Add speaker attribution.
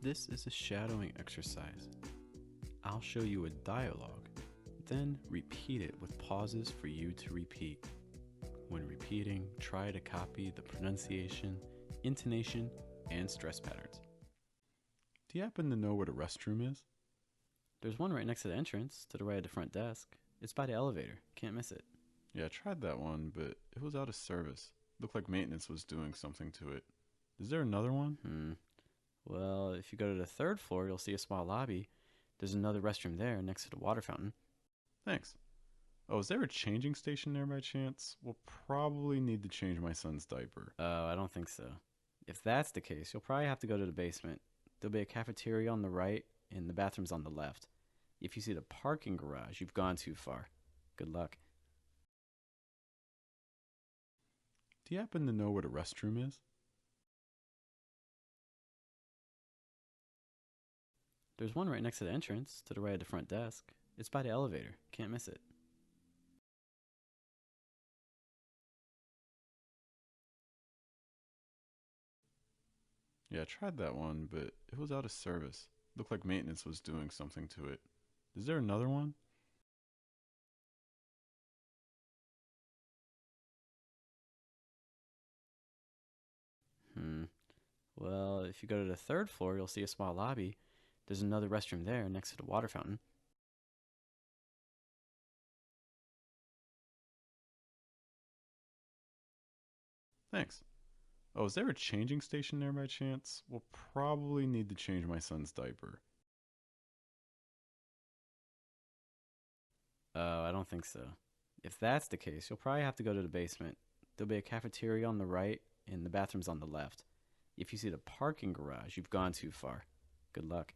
Speaker 1: This is a shadowing exercise. I'll show you a dialogue, then repeat it with pauses for you to repeat. When repeating, try to copy the pronunciation, intonation, and stress patterns. Do you happen to know where the restroom is?
Speaker 2: There's one right next to the entrance, to the right of the front desk. It's by the elevator. Can't miss it.
Speaker 1: Yeah, I tried that one, but it was out of service. Looked like maintenance was doing something to it. Is there another one?
Speaker 2: Well, if you go to the third floor, you'll see a small lobby. There's another restroom there next to the water fountain.
Speaker 1: Thanks. Oh, is there a changing station there by chance? We'll probably need to change my son's diaper.
Speaker 2: I don't think so. If that's the case, you'll probably have to go to the basement. There'll be a cafeteria on the right and the bathrooms on the left. If you see the parking garage, you've gone too far. Good luck.
Speaker 1: Do you happen to know where the restroom is?
Speaker 2: There's one right next to the entrance, to the right of the front desk. It's by the elevator. Can't miss it.
Speaker 1: Yeah, I tried that one, but it was out of service. Looked like maintenance was doing something to it. Is there another one?
Speaker 2: Well, if you go to the third floor, you'll see a small lobby. There's another restroom there next to the water fountain.
Speaker 1: Thanks. Oh, is there a changing station there by chance? We'll probably need to change my son's diaper.
Speaker 2: I don't think so. If that's the case, you'll probably have to go to the basement. There'll be a cafeteria on the right and the bathrooms on the left. If you see the parking garage, you've gone too far. Good luck.